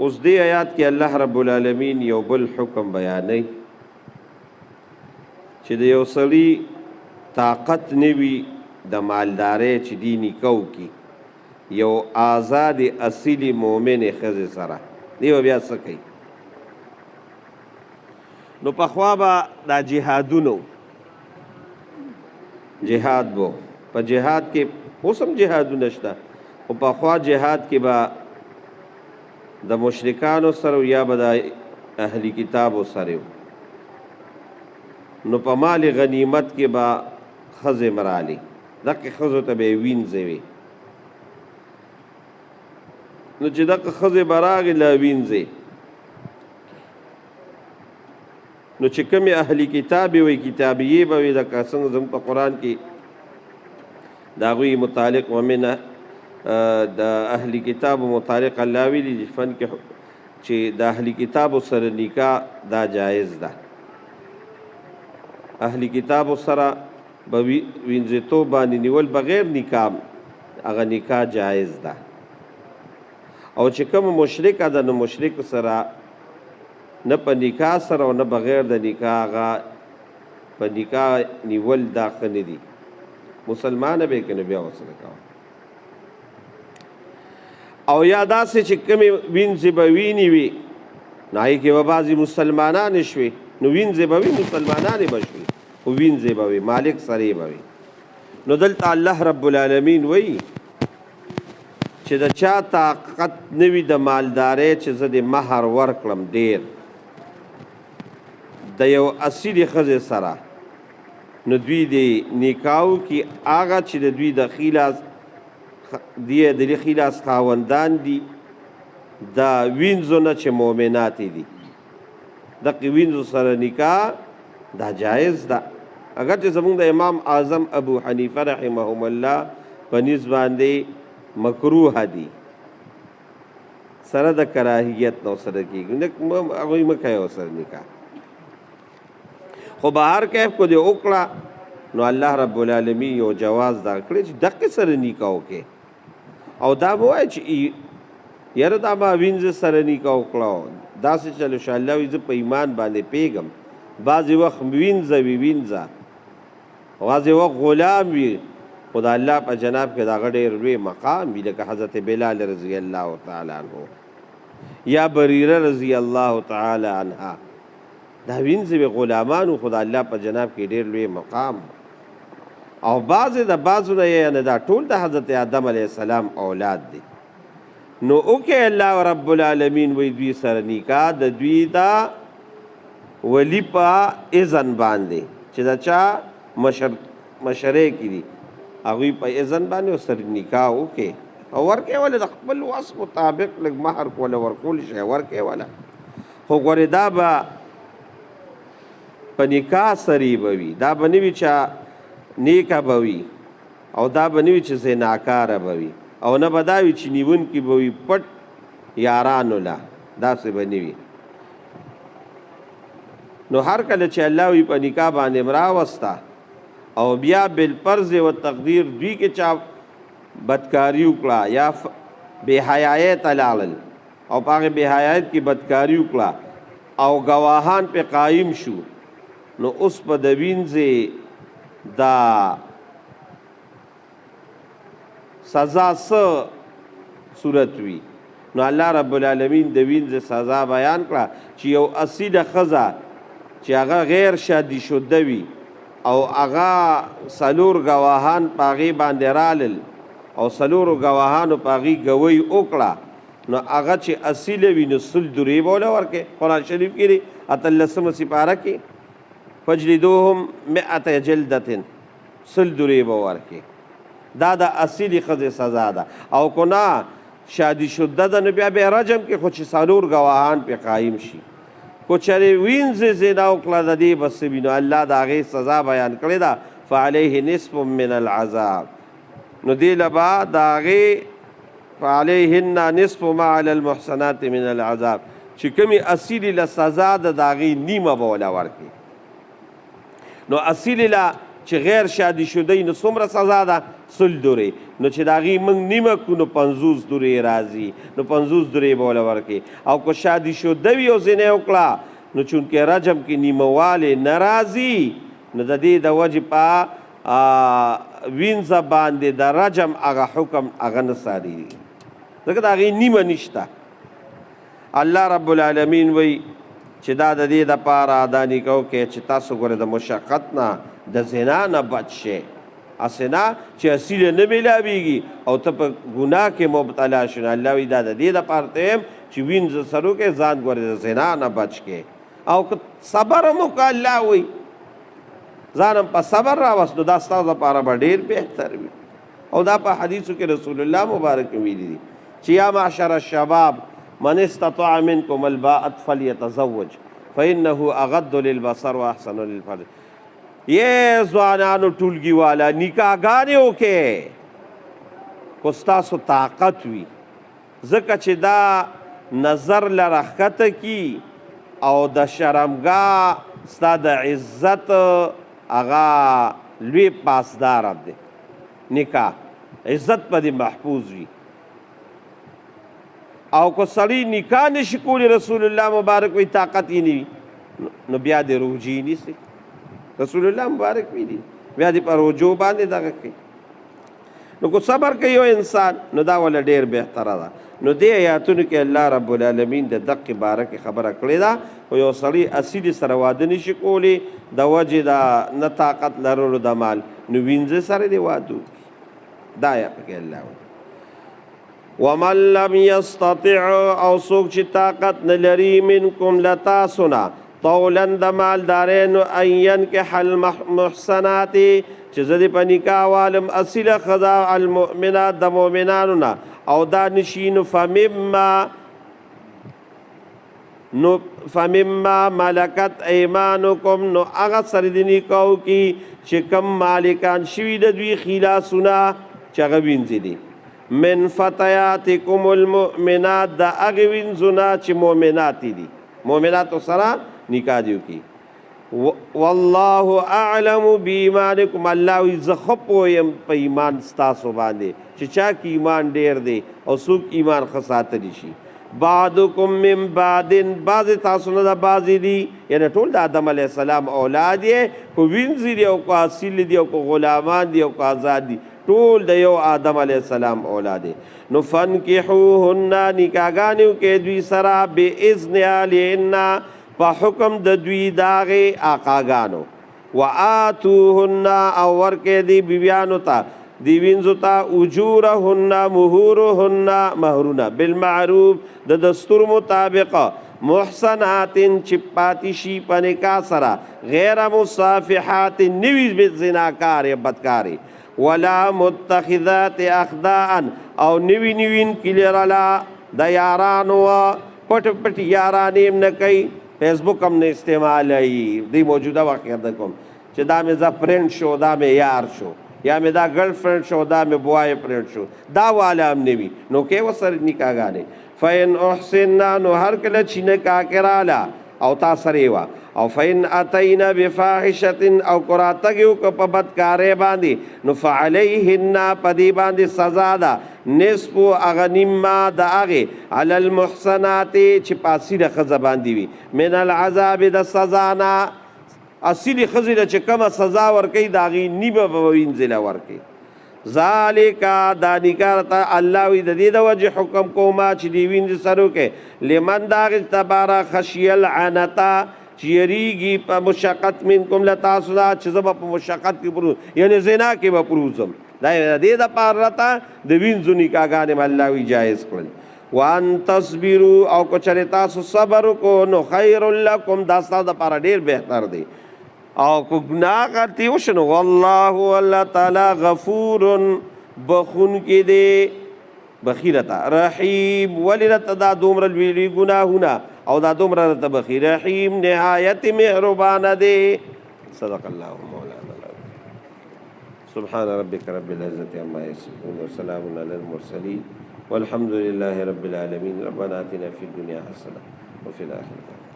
اوس دې آیات کې الله رب العالمین یو بل حکم بیانوي چې د یو سړي طاقت نه وي د مالدارۍ چې دی نکاح وکړي یو آزاد اصیل مؤمن ښځې سره دی به بیا څه کوي نو پخوا به دا جهادونو جهاد بو په جهاد کې اوس هم جهادونه شته خو پخوا جهاد کې به د مشرکانو سره یا به د اهلی کتابو سره نو په مال غنیمت کې به ښځې مرالي دقې ښځو ته به یې وینځې وي نو چې دقه ښځې به راغې له وینځې نو چې کومې اهلی کتابې وي کتابیې به وي لکه څنګه زموږ په قرآن کې د هغوی متعلق ومنه د اهلی کتابو متعلق الله ویلي دي فن کې چې د اهلی کتابو سره نکاح دا جایز ده اهلی کتابو سره به وینځېتوب باندې نیول بغیر نکاح هغه نکاح جایز ده او چې کوم مشرک ده نو مشرک سره نه په نکاح سره او نه بغیر د نکاح هغه په نکاح نیول دا ښه نه دي مسلمانه به که نه بیا ورسره کوه او یا داسې چې کومې وینځې به وینې وي نو هغې کې به بعضې مسلمانانې شوې نو وینځې به وي مسلمانانې به شوې خو وینځې به وي مالک سرې به وي نو دلته الله رب العالمین وایي چې د چا طاقت نه وي د مالدارۍ چې زه د مهر ورکړم ډېر د یو اصیلې ښځې سره نو دوی د نکاحو کې هغه چې د دوی د خیلاس خیلاس خاوندان دي د وینځو نه چې مؤمنات دي دقې وینځو سره نکاح دا جایز ده اگر چې زموږ د امام اعظم ابو حنیفه رحمهم الله په نس باندې مکروه دي سره د کراهیت نو سره کېږي هغوی مه کوئ ورسره نکاح خو به هر کیف کو دې وکړه نو الله رب العالمین یو جواز دا کړی چې دقې سره نکاح وکړې او دا به وایي چې یاره دا ما وینځه سره نکاح وکړه داسې چلو شاءالله وي زه په ایمان باندې پیږم بعضې وخت وینځه وي وینځه بعضې وخت غلام وي خو د الله په جناب کې د هغه ډېر لوی مقام وي لکه حضرت بلال رضی الله تعالی عنه یا بریره رضی الله تعالی عنها دا وینځه وي غلامانو خو د الله په جناب کې ډېر لوی مقام او بعضې د بعضو نه یعنې دا ټول د حضرت آدم علیه السلام اولاد دي نو اوکې الله رب العالمین وی دوی سره نکاح د دوی دا ولی په اذن باندې چې دا چا مشرۍ کې دي هغوی په اذن باندې ورسره نکاح وکړي او ورکې وله د خپل وس مطابق لږ مهر کوله ورکول شي ورکې وله خو ګورې دا به په نکاح سرې به وي دا به نه وي چې نیکه به وي او دا به نه وي چې زناکاره به وي او نه به دا وي چې نیونکي به وي پټ یارانو له داسې به نه وي نو هر کله چې الله وي په نکاح باندې مراوسته او بیا بالفرض و تقدیر دوی کې چا بدکاري وکړه یا بې حیایۍ ته لاړل او په هغې بې حیایت کې بدکاري وکړه او ګواهان پې قایم شو نو اوس په د وینځې دا سزا څه صورت وي نو الله رب العالمین د وینځې سزا بیان کړه چې یو اصیله ښځه چې هغه غیر شادي شده وي او هغه څلور ګواهان په هغې باندې رالل او څلورو ګواهانو په هغې ګوۍ وکړه نو هغه چې اصیله وي نو سل درې به وله ورکړې قرآن شریف کې دی 18 سپاره کې فجلدوهم 100 جلدة سل درې به ورکړې دا د اصیلې ښځې سزا ده او که نه شادي شده ده نو بیا به رجم کې خو چې څلور ګواهان پې قایم شي کو چرې وینځې زنا وکړه د دې به څه وي نو الله د هغې سزا بیان کړې ده فعلیه نصف من العذاب نو دې له به د هغې فعلیهن نصف ما علی المحسنات من العذاب چې کومې اصیلې له سزا ده د هغې نیمه به وله ورکړي نو اصیلې له چې غیر شادي شدی نو څومره سزا ده 100 درې نو چې د هغې موږ نیمه کړو نو 50 درې راځي نو 50 درې به وله ورکړي او که شادي شده وي او زینه وکړه نو چونکې رجم کې نیمهوالی نه راځي نو د دې د وجې په وینځه باندې د رجم هغه حکم هغه نه صادرېږي ځکه د هغې نیمه نشته الله رب العالمین وی چې دا د دې دپاره دا نکاح وکړئ چې تاسو ګوره د مشقت نه د زنا نه بچ شئ هسې نه چې اصیله نه میلاویږي او ته په ګناه کې مبتلا شې نو الله وایي دا د دې دپاره ته یم چې وینځه سر وکړې ځان ګورې د زنا نه بچ کې او که صبر هم وکړه الله وایي ځان هم په صبر راوست نو دا ستاسو دپاره به ډېر بهتر وي او دا په حدیثو کې رسول الله مبارک ویلي دي چې یا معشر الشباب من استطاع منکم الباءة فلیتزوج فإنه اغض للبصر واحسن للفرج یہ ځوانانو ټولګي والا نکاحګانې وکړې خو ستاسو طاقت وي ځکه چې دا نظر له راښکته کي او د شرمګاه ستا د عزت هغه لوی پاسدار دی نکاح عزت په دې محفوظ وي او که سړی نکاح نشي کولی رسول الله مبارک وی طاقت یې نه وي نو بیا دې روجې نیسي رسول الله مبارک ویلي بیا دې په روجو باندې دغه کوي نو که صبر کوي یو انسان نو دا وله ډېر بهتره ده نو دې آیاتونو کې الله رب العالمین د دقې باره کې خبره کړې ده خو یو سړی اصیلې سره واده نشي کولی د وجې د نه طاقت لرلو د مال نو وینځه سره دې واده وکړي دا آیات کې الله وایي ومن لم یستطع او څوک چې طاقت نه لري منکم له تاسو نه طولا د مالدارینو ان ینکح المحسنات چې زه دې په نکاح والم اصیله ښځه المؤمنات د مؤمنانو نه او دا نشي نو فمما ملکت ایمانکم نو هغه سره د نکاح کې چې کم مالکان شوي د دوی خلاسونه چې هغه وینځي دي من فتياتكم المؤمنات دا هغې وینځونه چې مؤمنات دي مؤمناتو سره نکاح دې وکړي والله اعلم بایمانکم الله وایي زه ښه پوهیم په ایمان ستاسو باندې چې چا کې ایمان ډېر دی او څوک ایمان ښه ساتلی شي بعضکم من بعدن بعضې تاسو نه د بعضې دي یعنې ټول د آدم علیه السلام اولاد یې که وینځي دي او که اصیل دي او که غلامان دي او که آزاد دي ټول د یو آدم علیه السلام اولاد دی نو فنکحوهن نکاحګانې وکړئ دوی سره باذن اهلهن په حکم د دوی د هغې آقاګانو وآتوهن او ورکړئ دې بیبیانو ته دې وینځو ته اجورهن مهورهن مهرونه بالمعروف د دستور مطابق محسنات چې پاتې شي په نکاح سره غیر مصافحات نوي زناکار یا بدکارې ولا متخذات اخداء او نوی نوین کلیرالا د یارانو پټ پټ یارانې هم نه کوي فیسبوک هم نه استعمالوي دی موجوده واقعیت کوم چې دا مې زه فرینډ شو دا مې یار شو یا مې دا ګرل فرینډ شو دا مې بوای فرینډ شو دا والا هم نه وي نو کې ورسره نکاحګانې فین احسننا نو هر کله چې نکاح کې راله او تا سره وه او فین اتینا بفاحشة او کراتګ یو په بدکارۍ باندې نو فعلیهن په دې باندې سزا ده نصف هغه نیمه د هغې علی المحسنات چې په اصیله ښځه باندې وي من العذاب د سزا نه اصیلې ښځې له چې کومه سزا ورکوي د هغې نیمه به وینځله ورکوي ذالک دا نکاح ته الله وی د دې د وجې حکم کومه چې دې وینځې سر وکړې لمن د هغې تباره خشي العنته چې یریږي په مشقت منکم له تاسو نه چې زه به په مشقت کې پروز یعنې زنا کې به پروزم دا د دې دپاره راته د وینځو نکاحګانې م الله وی جایز کړل وان تصبروا او که چېرې تاسو صبر وکړو نو خیر لکم دا ستاسو دپاره ډېر بهتر دی او که ګناه غلطي وشو نو والله الله تعالی غفور بخونکی دی بخیله ته رحیم ولې راته دا دومره لوی ګناهونه او دا دومره راته بخي رحیم نهایت مهربانه دی صدق الله مولانا سبحان ربك رب العزة عما يصفون وسلام على المرسلين والحمد لله رب العالمين ربنا آتنا في الدنيا حسنة وفي الآخرة